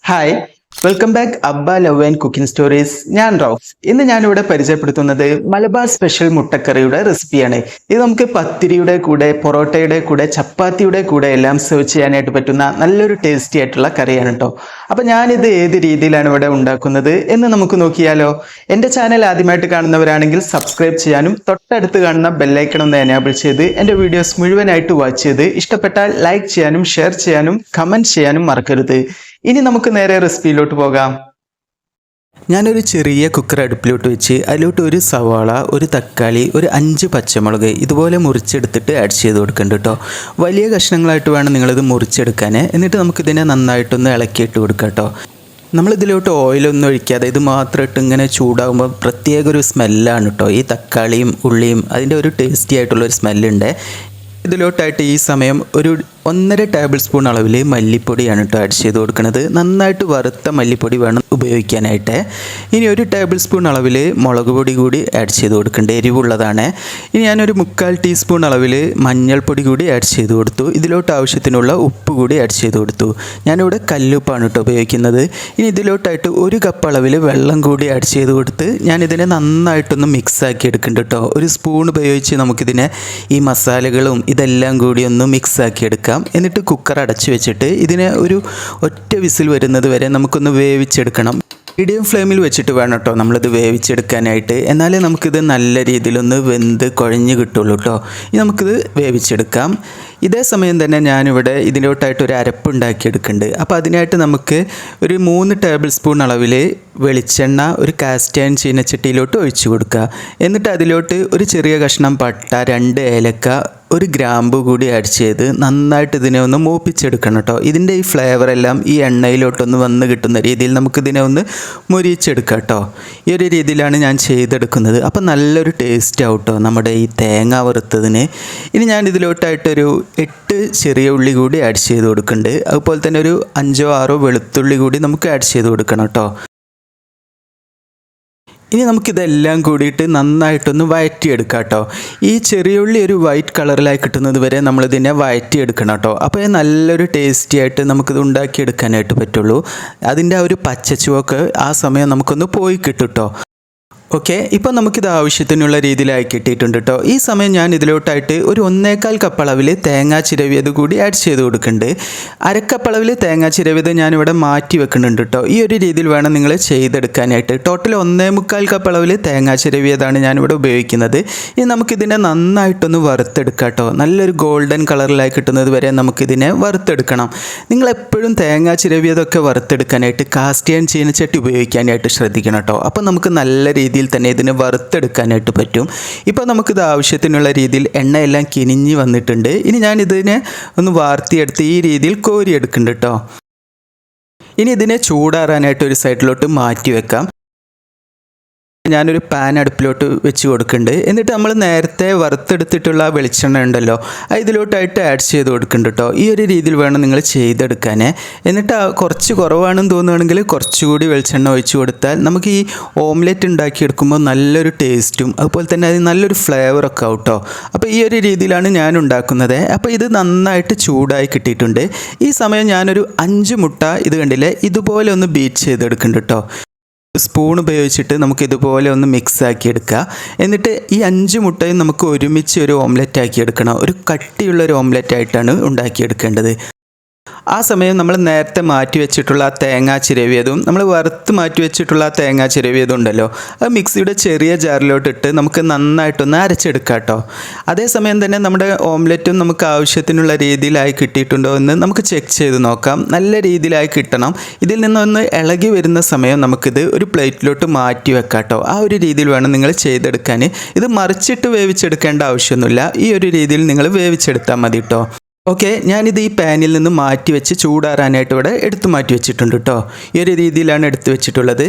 Hi, welcome back Abba love and cooking stories. ഞാൻ റൌഫ്. ഇന്ന് ഞാനിവിടെ പരിചയപ്പെടുത്തുന്നത് മലബാർ സ്പെഷ്യൽ മുട്ടക്കറിയുടെ റെസിപ്പിയാണ്. ഇത് നമുക്ക് പത്തിരിയുടെ കൂടെ, പൊറോട്ടയുടെ കൂടെ, ചപ്പാത്തിയുടെ കൂടെ എല്ലാം സെർവ് ചെയ്യാനായിട്ട് പറ്റുന്ന നല്ലൊരു ടേസ്റ്റി ആയിട്ടുള്ള കറിയാണ് കേട്ടോ. അപ്പം ഞാനിത് ഏത് രീതിയിലാണ് ഇവിടെ ഉണ്ടാക്കുന്നത് എന്ന് നമുക്ക് നോക്കിയാലോ. എൻ്റെ ചാനൽ ആദ്യമായിട്ട് കാണുന്നവരാണെങ്കിൽ സബ്സ്ക്രൈബ് ചെയ്യാനും തൊട്ടടുത്ത് കാണുന്ന ബെല്ലൈക്കൺ ഒന്ന് എനേബിൾ ചെയ്ത് എൻ്റെ വീഡിയോസ് മുഴുവനായിട്ട് വാച്ച് ചെയ്ത് ഇഷ്ടപ്പെട്ടാൽ ലൈക്ക് ചെയ്യാനും ഷെയർ ചെയ്യാനും കമൻറ്റ് ചെയ്യാനും മറക്കരുത്. ഇനി നമുക്ക് നേരെ റെസിപ്പിയിലോട്ട് പോകാം. ഞാനൊരു ചെറിയ കുക്കർ അടുപ്പിലോട്ട് വെച്ച് അതിലോട്ട് ഒരു സവാള, ഒരു തക്കാളി, ഒരു 5 പച്ചമുളക് ഇതുപോലെ മുറിച്ചെടുത്തിട്ട് ആഡ് ചെയ്ത് കൊടുക്കുന്നുണ്ട് കേട്ടോ. വലിയ കഷ്ണങ്ങളായിട്ട് വേണം നിങ്ങളിത് മുറിച്ചെടുക്കാൻ. എന്നിട്ട് നമുക്കിതിനെ നന്നായിട്ടൊന്ന് ഇളക്കിയിട്ട് കൊടുക്കാം കേട്ടോ. നമ്മളിതിലോട്ട് ഓയിലൊന്നും ഒഴിക്കാതെ ഇത് മാത്രം ഇട്ട് ഇങ്ങനെ ചൂടാകുമ്പോൾ പ്രത്യേക ഒരു സ്മെല്ലാണ് കേട്ടോ. ഈ തക്കാളിയും ഉള്ളിയും അതിൻ്റെ ഒരു ടേസ്റ്റി ആയിട്ടുള്ളൊരു സ്മെല്ലുണ്ട്. ഇതിലോട്ടായിട്ട് ഈ സമയം ഒരു 1.5 ടേബിൾ സ്പൂൺ അളവിൽ മല്ലിപ്പൊടിയാണ് കേട്ടോ ആഡ് ചെയ്ത് കൊടുക്കുന്നത്. നന്നായിട്ട് വറുത്ത മല്ലിപ്പൊടി വേണം ഉപയോഗിക്കാനായിട്ട്. ഇനി 1 ടേബിൾ സ്പൂൺ അളവിൽ മുളക് പൊടി കൂടി ആഡ് ചെയ്ത് കൊടുക്കേണ്ടത്, എരിവുള്ളതാണ്. ഇനി ഞാനൊരു 3/4 ടീസ്പൂൺ അളവിൽ മഞ്ഞൾപ്പൊടി കൂടി ആഡ് ചെയ്ത് കൊടുത്തു. ഇതിലോട്ട് ആവശ്യത്തിനുള്ള ഉപ്പ് കൂടി ആഡ് ചെയ്ത് കൊടുത്തു. ഞാനിവിടെ കല്ലുപ്പാണ് കേട്ടോ ഉപയോഗിക്കുന്നത്. ഇനി ഇതിലോട്ടായിട്ട് 1 കപ്പ് അളവിൽ വെള്ളം കൂടി ആഡ് ചെയ്ത് കൊടുത്ത് ഞാനിതിനെ നന്നായിട്ടൊന്ന് മിക്സ് ആക്കി എടുക്കുന്നുണ്ട് കേട്ടോ. ഒരു സ്പൂൺ ഉപയോഗിച്ച് നമുക്കിതിനെ ഈ മസാലകളും ഇതെല്ലാം കൂടി ഒന്ന് മിക്സ് ആക്കി എടുക്കാം. എന്നിട്ട് കുക്കർ അടച്ചു വെച്ചിട്ട് ഇതിനെ ഒരു ഒറ്റ വിസിൽ വരുന്നത് വരെ നമുക്കൊന്ന് വേവിച്ചെടുക്കണം. മീഡിയം ഫ്ലെയിമിൽ വെച്ചിട്ട് വേണം കേട്ടോ നമ്മളിത് വേവിച്ചെടുക്കാനായിട്ട്. എന്നാലേ നമുക്കിത് നല്ല രീതിയിലൊന്ന് വെന്ത് കുഴഞ്ഞ് കിട്ടുള്ളൂ കേട്ടോ. ഇനി നമുക്കിത് വേവിച്ചെടുക്കാം. ഇതേ സമയം തന്നെ ഞാനിവിടെ ഇതിലോട്ടായിട്ട് ഒരു അരപ്പ് ഉണ്ടാക്കിയെടുക്കുന്നുണ്ട്. അപ്പോൾ അതിനായിട്ട് നമുക്ക് ഒരു 3 ടേബിൾ സ്പൂൺ അളവിൽ വെളിച്ചെണ്ണ ഒരു കാസ്റ്റ് അയൺ ചീനച്ചട്ടിയിലോട്ട് ഒഴിച്ചു കൊടുക്കുക. എന്നിട്ട് അതിലോട്ട് ഒരു ചെറിയ കഷ്ണം പട്ട, 2 ഏലക്ക, 1 ഗ്രാമ്പു കൂടി ആഡ് ചെയ്ത് നന്നായിട്ട് ഇതിനെ ഒന്ന് മൂപ്പിച്ചെടുക്കണം കേട്ടോ. ഇതിൻ്റെ ഈ ഫ്ലേവറെല്ലാം ഈ എണ്ണയിലോട്ടൊന്ന് വന്ന് കിട്ടുന്ന രീതിയിൽ നമുക്കിതിനെ ഒന്ന് മൊരിയിച്ചെടുക്കാം കേട്ടോ. ഈ ഒരു രീതിയിലാണ് ഞാൻ ചെയ്തെടുക്കുന്നത്. അപ്പോൾ നല്ലൊരു ടേസ്റ്റ് ആവും കേട്ടോ നമ്മുടെ ഈ തേങ്ങ വറുത്തതിന്. ഇനി ഞാൻ ഇതിലോട്ടായിട്ടൊരു 8 ചെറിയ ഉള്ളി കൂടി ആഡ് ചെയ്ത് കൊടുക്കുന്നുണ്ട്. അതുപോലെ തന്നെ ഒരു 5 6 വെളുത്തുള്ളി കൂടി നമുക്ക് ആഡ് ചെയ്ത് കൊടുക്കണം കേട്ടോ. ഇനി നമുക്കിതെല്ലാം കൂടിയിട്ട് നന്നായിട്ടൊന്ന് വഴറ്റിയെടുക്കാം കേട്ടോ. ഈ ചെറിയ ഉള്ളി ഒരു വൈറ്റ് കളറിലായി കിട്ടുന്നത് വരെ നമ്മളിതിനെ വഴറ്റിയെടുക്കണം കേട്ടോ. അപ്പോൾ നല്ലൊരു ടേസ്റ്റി ആയിട്ട് നമുക്കിത് ഉണ്ടാക്കിയെടുക്കാനായിട്ട് പറ്റുള്ളൂ. അതിൻ്റെ ആ ഒരു പച്ചച്ചുവക്ക് ആ സമയം നമുക്കൊന്ന് പോയി കിട്ടും കേട്ടോ. ഓക്കെ, ഇപ്പോൾ നമുക്കിത് ആവശ്യത്തിനുള്ള രീതിയിലായി കിട്ടിയിട്ടുണ്ട് കേട്ടോ. ഈ സമയം ഞാൻ ഇതിലോട്ടായിട്ട് ഒരു 1/4 കപ്പ് അളവിൽ തേങ്ങാ ചിരവിയത് കൂടി ആഡ് ചെയ്ത് കൊടുക്കുന്നുണ്ട്. 1/2 കപ്പ് അളവിൽ തേങ്ങാ ചിരവിയത് ഞാനിവിടെ മാറ്റി വെക്കുന്നുണ്ട് കേട്ടോ. ഈ ഒരു രീതിയിൽ വേണം നിങ്ങൾ ചെയ്തെടുക്കാനായിട്ട്. ടോട്ടൽ 1/4 കപ്പ് അളവിൽ തേങ്ങാ ചിരവിയതാണ് ഞാനിവിടെ ഉപയോഗിക്കുന്നത്. ഇനി നമുക്കിതിനെ നന്നായിട്ടൊന്ന് വറുത്തെടുക്കാം കേട്ടോ. നല്ലൊരു ഗോൾഡൻ കളറിലായി കിട്ടുന്നത് വരെ നമുക്കിതിനെ വറുത്തെടുക്കണം. നിങ്ങളെപ്പോഴും തേങ്ങാ ചിരവിയതൊക്കെ വറുത്തെടുക്കാനായിട്ട് കാസ്റ്റ് അയൺ ചീനച്ചട്ടി ഉപയോഗിക്കാനായിട്ട് ശ്രദ്ധിക്കണം കേട്ടോ. അപ്പോൾ നമുക്ക് നല്ല രീതിയിൽ തന്നെ ഇതിനെ വറുത്തെടുക്കാനായിട്ട് പറ്റും. ഇപ്പോൾ നമുക്കിത് ആവശ്യത്തിനുള്ള രീതിയിൽ എണ്ണയെല്ലാം കിനിഞ്ഞ് വന്നിട്ടുണ്ട്. ഇനി ഞാൻ ഇതിനെ ഒന്ന് വാർത്തിയെടുത്ത് ഈ രീതിയിൽ കോരിയെടുക്കുന്നുണ്ട് കേട്ടോ. ഇനി ഇതിനെ ചൂടാറാനായിട്ട് ഒരു സൈഡിലോട്ട് മാറ്റി വെക്കാം. ഞാനൊരു പാൻ അടുപ്പിലോട്ട് വെച്ച് കൊടുക്കുന്നുണ്ട്. എന്നിട്ട് നമ്മൾ നേരത്തെ വറുത്തെടുത്തിട്ടുള്ള വെളിച്ചെണ്ണ ഉണ്ടല്ലോ ഇതിലോട്ടായിട്ട് ആഡ് ചെയ്ത് കൊടുക്കുന്നുണ്ട് കേട്ടോ. ഈ ഒരു രീതിയിൽ വേണം നിങ്ങൾ ചെയ്തെടുക്കാൻ. എന്നിട്ട് കുറച്ച് കുറവാണെന്ന് തോന്നുകയാണെങ്കിൽ കുറച്ചുകൂടി വെളിച്ചെണ്ണ ഒഴിച്ച് കൊടുത്താൽ നമുക്ക് ഈ ഓംലെറ്റ് ഉണ്ടാക്കിയെടുക്കുമ്പോൾ നല്ലൊരു ടേസ്റ്റും അതുപോലെ തന്നെ അത് നല്ലൊരു ഫ്ലേവറൊക്കെ ആവും കേട്ടോ. അപ്പോൾ ഈ ഒരു രീതിയിലാണ് ഞാൻ ഉണ്ടാക്കുന്നത്. അപ്പോൾ ഇത് നന്നായിട്ട് ചൂടായി കിട്ടിയിട്ടുണ്ട്. ഈ സമയം ഞാനൊരു 5 മുട്ട ഇത് കണ്ടില്ലേ ഇതുപോലെ ഒന്ന് ബീറ്റ് ചെയ്തെടുക്കുന്നുണ്ട് കേട്ടോ. സ്പൂൺ ഉപയോഗിച്ചിട്ട് നമുക്ക് ഇതുപോലെ ഒന്ന് മിക്സ് ആക്കി എടുക്കുക. എന്നിട്ട് ഈ 5 മുട്ടയും നമുക്ക് ഒരുമിച്ച് ഒരു ഓംലെറ്റ് ആക്കി എടുക്കണം. ഒരു കട്ടിയുള്ളൊരു ഓംലെറ്റ് ആയിട്ടാണ് ഉണ്ടാക്കിയെടുക്കേണ്ടത്. ആ സമയം നമ്മൾ നേരത്തെ മാറ്റി വെച്ചിട്ടുള്ള ആ തേങ്ങാ ചിരവിയതും നമ്മൾ വറുത്ത് മാറ്റി വെച്ചിട്ടുള്ള ആ തേങ്ങാ ചിരവിയതും ഉണ്ടല്ലോ അത് മിക്സിയുടെ ചെറിയ ജാറിലോട്ടിട്ട് നമുക്ക് നന്നായിട്ടൊന്ന് അരച്ചെടുക്കാം കേട്ടോ. അതേസമയം തന്നെ നമ്മുടെ ഓംലെറ്റും നമുക്ക് ആവശ്യത്തിനുള്ള രീതിയിലായി കിട്ടിയിട്ടുണ്ടോ എന്ന് നമുക്ക് ചെക്ക് ചെയ്ത് നോക്കാം. നല്ല രീതിയിലായി കിട്ടണം. ഇതിൽ നിന്നൊന്ന് ഇളകി വരുന്ന സമയം നമുക്കിത് ഒരു പ്ലേറ്റിലോട്ട് മാറ്റി വെക്കാം കേട്ടോ. ആ ഒരു രീതിയിൽ വേണം നിങ്ങൾ ചെയ്തെടുക്കാൻ. ഇത് മറിച്ചിട്ട് വേവിച്ചെടുക്കേണ്ട ആവശ്യമൊന്നുമില്ല. ഈ ഒരു രീതിയിൽ നിങ്ങൾ വേവിച്ചെടുത്താൽ മതി കേട്ടോ. ഓക്കെ, ഞാനിത് ഈ പാനിൽ നിന്ന് മാറ്റി വെച്ച് ചൂടാറാനായിട്ട് ഇവിടെ എടുത്തു മാറ്റി വെച്ചിട്ടുണ്ട് കേട്ടോ. ഈ ഒരു രീതിയിലാണ് എടുത്തു വെച്ചിട്ടുള്ളത്.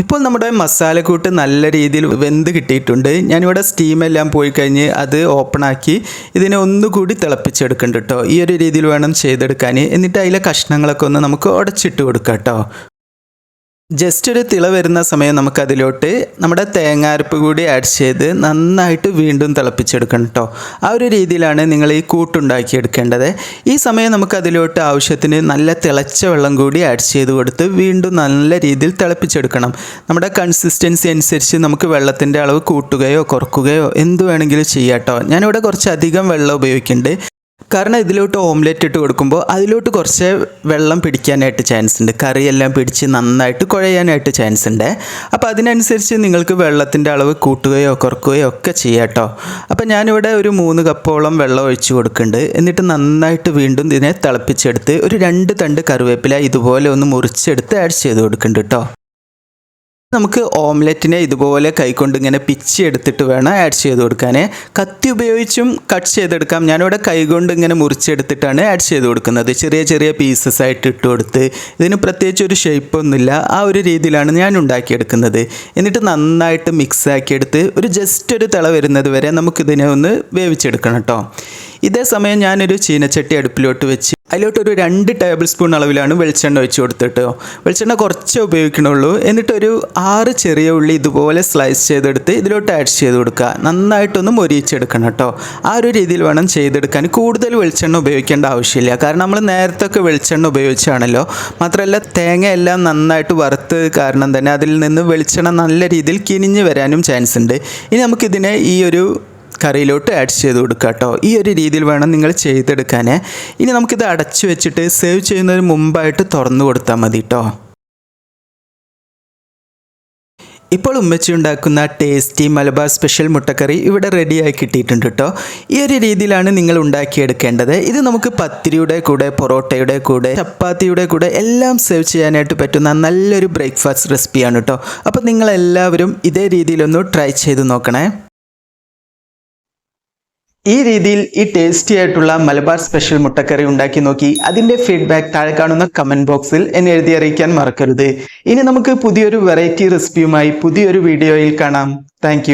ഇപ്പോൾ നമ്മുടെ മസാലക്കൂട്ട് നല്ല രീതിയിൽ വെന്ത് കിട്ടിയിട്ടുണ്ട്. ഞാനിവിടെ സ്റ്റീമെല്ലാം പോയി കഴിഞ്ഞ് അത് ഓപ്പണാക്കി ഇതിനെ ഒന്നുകൂടി തിളപ്പിച്ചെടുക്കുന്നുണ്ട് കേട്ടോ. ഈ ഒരു രീതിയിൽ വേണം ചെയ്തെടുക്കാൻ. എന്നിട്ട് അതിലെ കഷ്ണങ്ങളൊക്കെ ഒന്ന് നമുക്ക് ഉടച്ചിട്ട് കൊടുക്കാം കേട്ടോ. ജസ്റ്റ് ഒരു തിള വരുന്ന സമയം നമുക്കതിലോട്ട് നമ്മുടെ തേങ്ങാരപ്പ് കൂടി ആഡ് ചെയ്ത് നന്നായിട്ട് വീണ്ടും തിളപ്പിച്ചെടുക്കണം കേട്ടോ. ആ ഒരു രീതിയിലാണ് നിങ്ങൾ ഈ കൂട്ടുണ്ടാക്കിയെടുക്കേണ്ടത്. ഈ സമയം നമുക്കതിലോട്ട് ആവശ്യത്തിന് നല്ല തിളച്ച വെള്ളം കൂടി ആഡ് ചെയ്ത് കൊടുത്ത് വീണ്ടും നല്ല രീതിയിൽ തിളപ്പിച്ചെടുക്കണം. നമ്മുടെ കൺസിസ്റ്റൻസി അനുസരിച്ച് നമുക്ക് വെള്ളത്തിൻ്റെ അളവ് കൂട്ടുകയോ കുറക്കുകയോ എന്ത് വേണമെങ്കിലും ചെയ്യാം കേട്ടോ. ഞാനിവിടെ കുറച്ചധികം വെള്ളം ഉപയോഗിക്കുന്നുണ്ട്. കാരണം ഇതിലോട്ട് ഓംലെറ്റ് ഇട്ട് കൊടുക്കുമ്പോൾ അതിലോട്ട് കുറച്ച് വെള്ളം പിടിക്കാനായിട്ട് ചാൻസ് ഉണ്ട്. കറിയെല്ലാം പിടിച്ച് നന്നായിട്ട് കുഴയാനായിട്ട് ചാൻസ് ഉണ്ട്. അപ്പോൾ അതിനനുസരിച്ച് നിങ്ങൾക്ക് വെള്ളത്തിൻ്റെ അളവ് കൂട്ടുകയോ കുറക്കുകയോ ഒക്കെ ചെയ്യാം കേട്ടോ. അപ്പോൾ ഞാനിവിടെ ഒരു 3 കപ്പോളം വെള്ളം ഒഴിച്ച് കൊടുക്കുന്നുണ്ട്. എന്നിട്ട് നന്നായിട്ട് വീണ്ടും ഇതിനെ തിളപ്പിച്ചെടുത്ത് ഒരു 2 തണ്ട് കറിവേപ്പില ഇതുപോലെ ഒന്ന് മുറിച്ചെടുത്ത് ആഡ് ചെയ്ത് കൊടുക്കുന്നുണ്ട് കേട്ടോ. നമുക്ക് ഓംലെറ്റിനെ ഇതുപോലെ കൈകൊണ്ട് ഇങ്ങനെ പിച്ചി എടുത്തിട്ട് വേണം ആഡ് ചെയ്ത് കൊടുക്കാൻ. കത്തി ഉപയോഗിച്ചും കട്ട് ചെയ്തെടുക്കാം. ഞാനിവിടെ കൈകൊണ്ട് ഇങ്ങനെ മുറിച്ചെടുത്തിട്ടാണ് ആഡ് ചെയ്ത് കൊടുക്കുന്നത്. ചെറിയ ചെറിയ പീസസ് ആയിട്ട് ഇട്ട് കൊടുത്ത് ഇതിന് പ്രത്യേകിച്ച് ഒരു ഷേപ്പൊന്നുമില്ല. ആ ഒരു രീതിയിലാണ് ഞാൻ ഉണ്ടാക്കിയെടുക്കുന്നത്. എന്നിട്ട് നന്നായിട്ട് മിക്സ് ആക്കിയെടുത്ത് ജസ്റ്റ് ഒരു തിള വരുന്നത് വരെ നമുക്കിതിനെ ഒന്ന് വേവിച്ചെടുക്കണം കേട്ടോ. ഇതേ സമയം ഞാനൊരു ചീനച്ചട്ടി അടുപ്പിലോട്ട് വെച്ച് അതിലോട്ടൊരു 2 ടേബിൾ സ്പൂൺ അളവിലാണ് വെളിച്ചെണ്ണ ഒഴിച്ച് കൊടുത്തിട്ടോ. വെളിച്ചെണ്ണ കുറച്ചേ ഉപയോഗിക്കണുള്ളൂ. എന്നിട്ടൊരു 6 ചെറിയ ഉള്ളി ഇതുപോലെ സ്ലൈസ് ചെയ്തെടുത്ത് ഇതിലോട്ട് ആഡ് ചെയ്ത് കൊടുക്കുക. നന്നായിട്ടൊന്ന് മൊരിയിച്ചെടുക്കണം കേട്ടോ. ആ ഒരു രീതിയിൽ വേണം ചെയ്തെടുക്കാൻ. കൂടുതൽ വെളിച്ചെണ്ണ ഉപയോഗിക്കേണ്ട ആവശ്യമില്ല. കാരണം നമ്മൾ നേരത്തെ ഒക്കെ വെളിച്ചെണ്ണ ഉപയോഗിച്ചാണല്ലോ. മാത്രമല്ല തേങ്ങ എല്ലാം നന്നായിട്ട് വറുത്ത് കാരണം തന്നെ അതിൽ നിന്ന് വെളിച്ചെണ്ണ നല്ല രീതിയിൽ കിനിഞ്ഞ് വരാനും ചാൻസ് ഉണ്ട്. ഇനി നമുക്കിതിനെ ഈ ഒരു കറിയിലോട്ട് ആഡ് ചെയ്ത് കൊടുക്കുക കേട്ടോ. ഈ ഒരു രീതിയിൽ വേണം നിങ്ങൾ ചെയ്തെടുക്കാൻ. ഇനി നമുക്കിത് അടച്ചു വെച്ചിട്ട് സേവ് ചെയ്യുന്നതിന് മുമ്പായിട്ട് തുറന്നു കൊടുത്താൽ മതി കേട്ടോ. ഇപ്പോൾ ഉമ്മച്ചി ഉണ്ടാക്കുന്ന ടേസ്റ്റി മലബാർ സ്പെഷ്യൽ മുട്ടക്കറി ഇവിടെ റെഡിയായി കിട്ടിയിട്ടുണ്ട് കേട്ടോ. ഈ ഒരു രീതിയിലാണ് നിങ്ങൾ ഉണ്ടാക്കിയെടുക്കേണ്ടത്. ഇത് നമുക്ക് പത്തിരിയുടെ കൂടെ, പൊറോട്ടയുടെ കൂടെ, ചപ്പാത്തിയുടെ കൂടെ എല്ലാം സെർവ് ചെയ്യാനായിട്ട് പറ്റുന്ന നല്ലൊരു ബ്രേക്ക്ഫാസ്റ്റ് റെസിപ്പിയാണ് കേട്ടോ. അപ്പോൾ നിങ്ങളെല്ലാവരും ഇതേ രീതിയിലൊന്ന് ട്രൈ ചെയ്ത് നോക്കണേ. ഈ രീതിയിൽ ഈ ടേസ്റ്റി ആയിട്ടുള്ള മലബാർ സ്പെഷ്യൽ മുട്ടക്കറി ഉണ്ടാക്കി നോക്കി അതിൻ്റെ ഫീഡ്ബാക്ക് താഴെ കാണുന്ന കമൻറ്റ് ബോക്സിൽ എന്നെ എഴുതി അറിയിക്കാൻ മറക്കരുത്. ഇനി നമുക്ക് പുതിയൊരു വെറൈറ്റി റെസിപ്പിയുമായി പുതിയൊരു വീഡിയോയിൽ കാണാം. താങ്ക്